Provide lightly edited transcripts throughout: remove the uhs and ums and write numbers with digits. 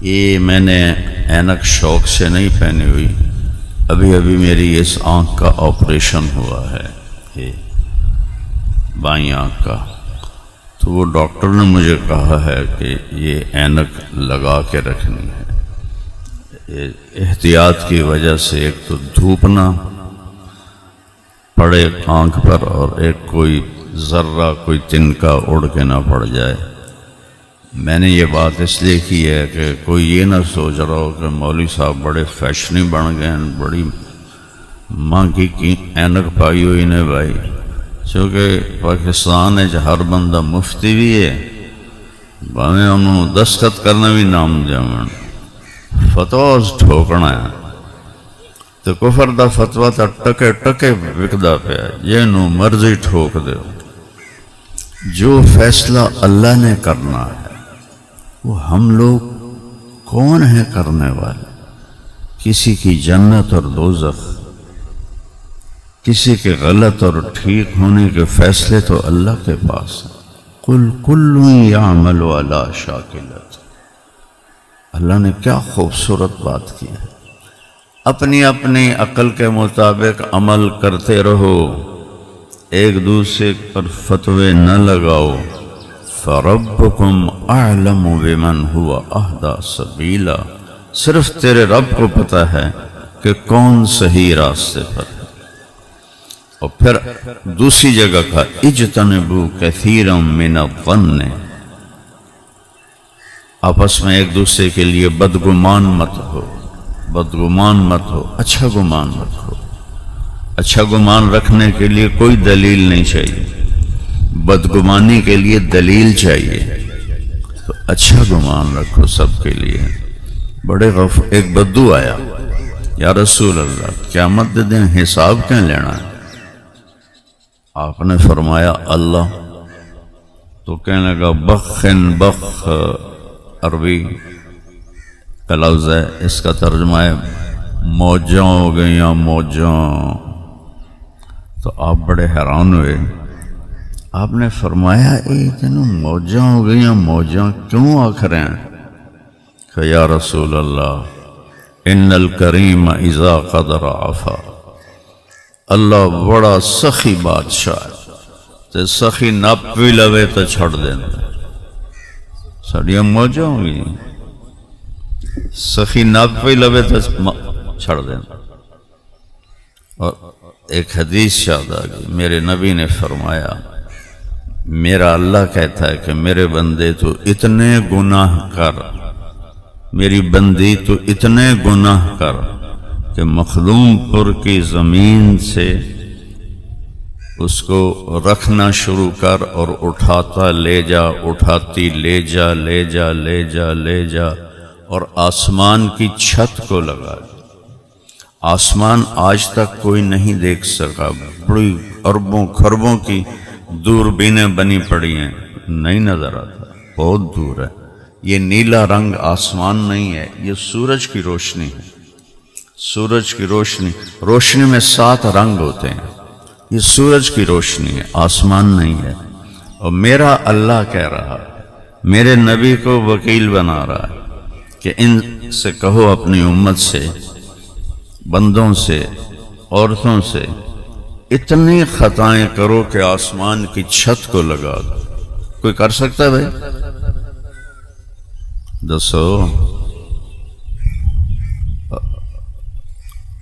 یہ میں نے اینک شوق سے نہیں پہنی ہوئی، ابھی میری اس آنکھ کا آپریشن ہوا ہے، یہ بائیں آنکھ کا، تو وہ ڈاکٹر نے مجھے کہا ہے کہ یہ اینک لگا کے رکھنی ہے۔ احتیاط کی وجہ سے ایک تو دھوپ نہ پڑے آنکھ پر، اور ایک کوئی ذرہ کوئی تنکا اڑ کے نہ پڑ جائے۔ میں نے یہ بات اس لیے کی ہے کہ کوئی یہ نہ سوچ رہا ہو کہ مولوی صاحب بڑے فیشنی بن گئے ہیں، بڑی مہنگی کی اینک پائی ہوئی نے بھائی، چونکہ پاکستان ہے ہر بندہ مفتی بھی ہے، باہیں انہوں دستخط کرنا بھی نام جامن فتواز ٹھوکنا ہے، تو کفر دا فتوہ تا ٹکے ٹکے وکدا پیا، یہ نو مرضی ٹھوک دے۔ جو فیصلہ اللہ نے کرنا ہے وہ ہم لوگ کون ہیں کرنے والے؟ کسی کی جنت اور دوزخ، کسی کے غلط اور ٹھیک ہونے کے فیصلے تو اللہ کے پاس ہیں۔ قُلْ كُلٌّ يَعْمَلُ عَلَىٰ شَاكِلَتِهِ۔ اللہ نے کیا خوبصورت بات کی ہے، اپنی اپنی عقل کے مطابق عمل کرتے رہو، ایک دوسرے پر فتوے نہ لگاؤ۔ فَرَبُّكُمْ أَعْلَمُ بِمَنْ هُوَ أَهْدَىٰ سَبِيلًا، صرف تیرے رب کو پتہ ہے کہ کون صحیح راستے پر ہے۔ اور پھر دوسری جگہ کا اجتنبوا كثيرا من الظن، آپس میں ایک دوسرے کے لیے بدگمان مت ہو، بدگمان مت ہو، اچھا گمان مت ہو۔ اچھا گمان رکھنے کے لیے کوئی دلیل نہیں چاہیے، بدگمانی کے لیے دلیل چاہیے، تو اچھا گمان رکھو سب کے لیے۔ بڑے ایک بدو آیا، یا رسول اللہ قیامت دے دن حساب کیا لینا ہے؟ آپ نے فرمایا اللہ، تو کہنے لگا بخن بخ، عربی کا لفظ ہے، اس کا ترجمہ ہے موجاں ہو گئیاں موجاں۔ تو آپ بڑے حیران ہوئے، آپ نے فرمایا اے تینوں موجاں ہو گئیاں موجاں کیوں آکھ رہے ہیں؟ کہ یا رسول اللہ ان الکریم اذا قدر عفا، اللہ بڑا سخی بادشاہ ہے، تے سخی نپ بھی لوے تو چھڑ دینا۔ ساڑیاں موجاں ہو گئی، سخی نپ بھی لوے تو چھڑ دینا۔ اور ایک حدیث یاد آ گئی، میرے نبی نے فرمایا، میرا اللہ کہتا ہے کہ میرے بندے تو اتنے گناہ کر، میری بندی تو اتنے گناہ کر کہ مخدوم پور کی زمین سے اس کو رکھنا شروع کر، اور اٹھاتا لے جا، اٹھاتی لے جا لے جا لے جا لے جا، اور آسمان کی چھت کو لگا دے۔ آسمان آج تک کوئی نہیں دیکھ سکا، بڑی اربوں خربوں کی دوربینیں بنی پڑی ہیں، نہیں نظر آتا، بہت دور ہے۔ یہ نیلا رنگ آسمان نہیں ہے، یہ سورج کی روشنی ہے۔ سورج کی روشنی، روشنی میں 7 رنگ ہوتے ہیں، یہ سورج کی روشنی ہے، آسمان نہیں ہے۔ اور میرا اللہ کہہ رہا ہے، میرے نبی کو وکیل بنا رہا ہے کہ ان سے کہو اپنی امت سے، بندوں سے، عورتوں سے، اتنی خطائیں کرو کہ آسمان کی چھت کو لگا دو۔ کوئی کر سکتا ہے بھائی؟ دسو۔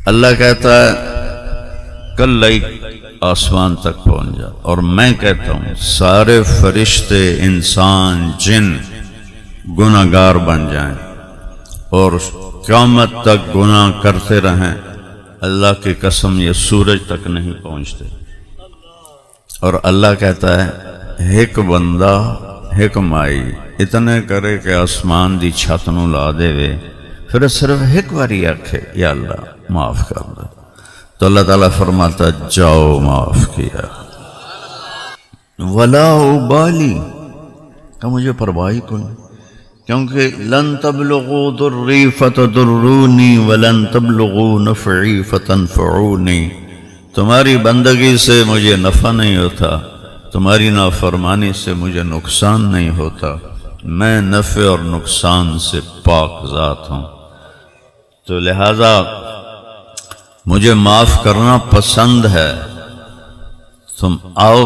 اللہ کہتا ہے کل آسمان تک پہنچ جا، اور میں کہتا ہوں سارے فرشتے، انسان، جن گناہگار بن جائیں اور قیامت تک گناہ کرتے رہیں، اللہ کی قسم یہ سورج تک نہیں پہنچتے۔ اور اللہ کہتا ہے ایک بندہ ایک مائی اتنے کرے کہ آسمان دی چھت نو لا دے وے، پھر صرف ایک باری آکھے یا اللہ معاف کر دے، تو اللہ تعالیٰ فرماتا جاؤ معاف کیا، ولا ابالی، کہ مجھے پرواہ کوئی، کیونکہ لن تبلغوا ضری فتضرونی ولن تبلغوا نفعی فتنفعونی، تمہاری بندگی سے مجھے نفع نہیں ہوتا، تمہاری نافرمانی سے مجھے نقصان نہیں ہوتا، میں نفع اور نقصان سے پاک ذات ہوں، تو لہذا مجھے معاف کرنا پسند ہے۔ تم آؤ،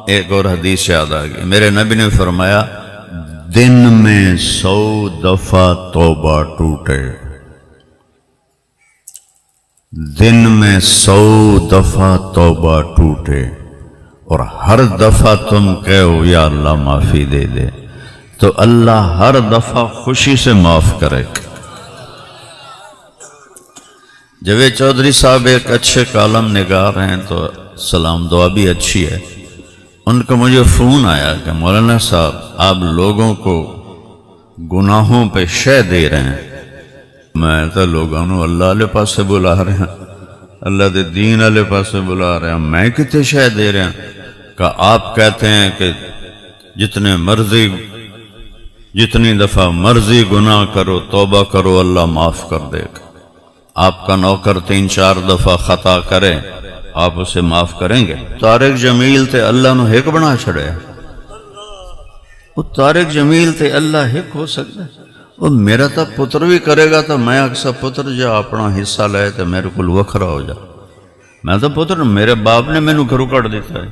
ایک اور حدیث یاد آ گئی، میرے نبی نے فرمایا دن میں 100 دفعہ توبہ ٹوٹے، دن میں 100 دفعہ توبہ ٹوٹے، اور ہر دفعہ تم کہو یا اللہ معافی دے دے، تو اللہ ہر دفعہ خوشی سے معاف کرے گا۔ جاوید چودھری صاحب ایک اچھے کالم نگار ہیں، تو سلام دعا بھی اچھی ہے۔ ان کا مجھے فون آیا کہ مولانا صاحب آپ لوگوں کو گناہوں پہ شے دے رہے ہیں۔ میں تو لوگوں نے اللہ والے پاسے بلا رہے ہیں، اللہ دے دین والے پاسے بلا رہے ہیں، میں کتے شے دے رہے ہیں؟ کہ آپ کہتے ہیں کہ جتنی دفعہ مرضی گناہ کرو توبہ کرو اللہ معاف کر دے گا۔ آپ کا نوکر 3-4 دفعہ خطا کرے آپ اسے معاف کریں گے؟ طارق جمیل تے اللہ نو ہک بنا چھڑے، وہ طارق جمیل تے اللہ ہک ہو سکتا ہے؟ وہ میرا تا پتر بھی کرے گا تو میں اکثر پتر جا اپنا حصہ لے تو میرے کو وکھرا ہو جا۔ میں تو پتر، میرے باپ نے مینو گھروں کٹ دیتا ہے،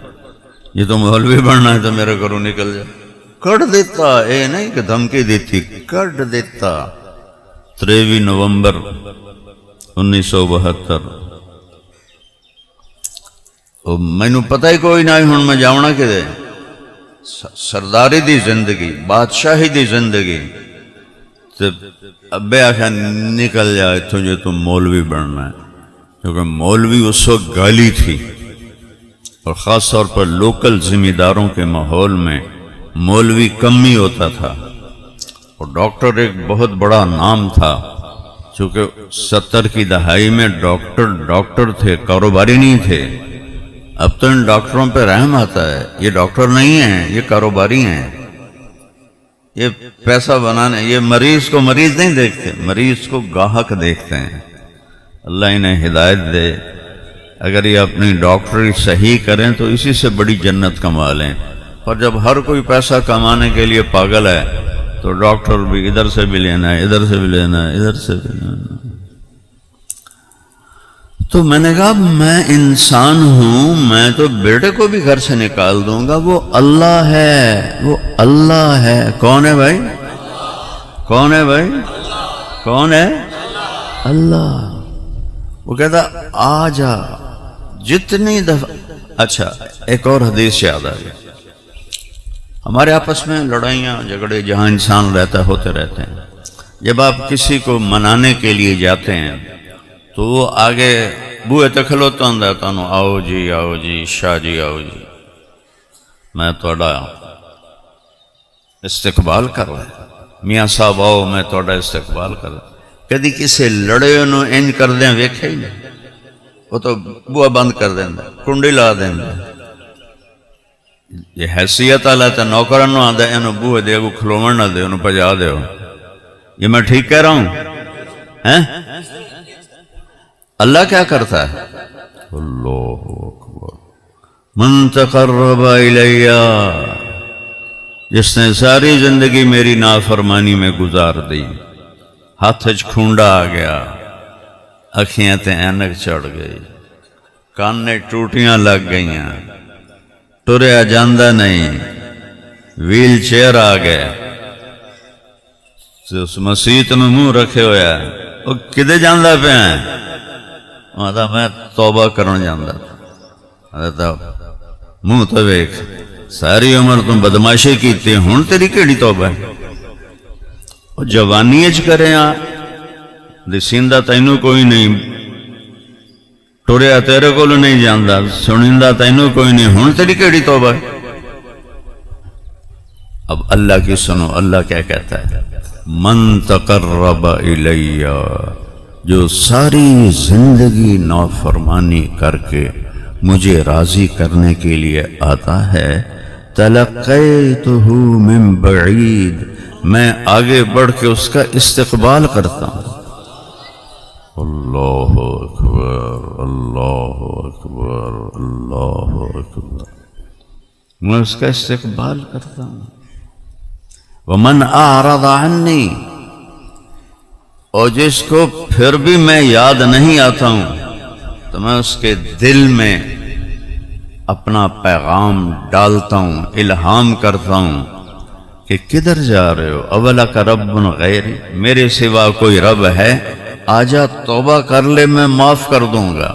یہ تو مولوی بننا ہے تو میرے گھروں نکل جا، کٹ دیتا، اے نہیں کہ دھمکی دیتی، کٹ دیتا۔ 23 نومبر 1972 مینو پتہ ہی کوئی نہ ہوں میں جاؤنا کدے، سرداری دی زندگی، بادشاہی دی زندگی، ابے آخیا نکل جا اتھوں جو تم مولوی بننا ہے، کیونکہ مولوی اس وقت گالی تھی، اور خاص طور پر لوکل ذمہ داروں کے ماحول میں مولوی کم ہی ہوتا تھا، اور ڈاکٹر ایک بہت بڑا نام تھا، چونکہ 70 کی دہائی میں ڈاکٹر تھے، کاروباری نہیں تھے۔ اب تو ان ڈاکٹروں پہ رحم آتا ہے، یہ ڈاکٹر نہیں ہیں، یہ کاروباری ہیں، یہ پیسہ بنانے، یہ مریض کو مریض نہیں دیکھتے، مریض کو گاہک دیکھتے ہیں۔ اللہ انہیں ہدایت دے، اگر یہ اپنی ڈاکٹری صحیح کریں تو اسی سے بڑی جنت کما لیں، اور جب ہر کوئی پیسہ کمانے کے لیے پاگل ہے تو ڈاکٹر بھی ادھر سے بھی لینا ہے، ادھر سے بھی لینا ہے، ادھر سے بھی لینا ہے۔ تو میں نے کہا میں انسان ہوں، میں تو بیٹے کو بھی گھر سے نکال دوں گا، وہ اللہ ہے، وہ اللہ ہے۔ کون ہے بھائی؟ کون ہے بھائی؟ کون ہے؟ اللہ۔ وہ کہتا آ جا جتنی دفعہ۔ اچھا ایک اور حدیث یاد آ گئی، ہمارے آپس میں لڑائیاں جھگڑے جہاں انسان رہتا ہوتے رہتے ہیں، جب آپ کسی کو منانے کے لیے جاتے ہیں تو وہ آگے بوئے تے کھلوتا ہوندا ہے، تانوں آؤ جی شاہ جی آؤ جی، میں تہاڈا استقبال کر رہا، میاں صاحب آؤ میں تہاڈا استقبال کر رہا۔ کدی کسی لڑے انہوں انج کر دیں ویکھے ہی نہیں، وہ تو بوا بند کر دیندا، کنڈی لا دیندا۔ یہ حیثیت والا تے نوکران نوں آندا اینوں بوئے دے اگوں کھلوون نہ دے، انہوں پجا دیو۔ یہ میں ٹھیک کہہ رہا ہوں؟ ہیں؟ اللہ کیا کرتا ہے؟ اللہ اکبر، من تقرب الیہ، جس نے ساری زندگی میری نافرمانی میں گزار دی، ہاتھ کھونڈا آ گیا، اکھیاں تے اینک چڑھ گئی، کانے ٹوٹیاں لگ گئیاں، ٹریا جاندہ نہیں، ویل چیئر آ گئے، اس مسیت میں منہ رکھے ہویا ہے، وہ کدے جاندہ پہ ہیں؟ ماتا میں توبہ کرن جاندہ تھا، منہ تو ویک ساری عمر تم بدماشی کیتی، ہن تیری کیڑی توبہ ہے؟ وہ جوانی اچ کرے ہاں دسیندہ تینوں کوئی نہیں، ٹوریا تیرے کو نہیں جاندہ، سنیندہ تینوں کوئی نہیں، ہن تیری کیڑی توبہ ہے؟ اب اللہ کی سنو، اللہ کیا کہتا ہے؟ من تقرب الیہ، جو ساری زندگی نافرمانی کر کے مجھے راضی کرنے کے لیے آتا ہے، تلقیتہ من بعید، میں آگے بڑھ کے اس کا استقبال کرتا ہوں۔ اللہ اکبر، اللہ اکبر، اللہ اکبر، میں اس کا استقبال کرتا ہوں۔ ومن اعرض عنی، اور جس کو پھر بھی میں یاد نہیں آتا ہوں تو میں اس کے دل میں اپنا پیغام ڈالتا ہوں، الہام کرتا ہوں کہ کدھر جا رہے ہو، اولک رب غیری، میرے سوا کوئی رب ہے، آجا توبہ کر لے، میں معاف کر دوں گا۔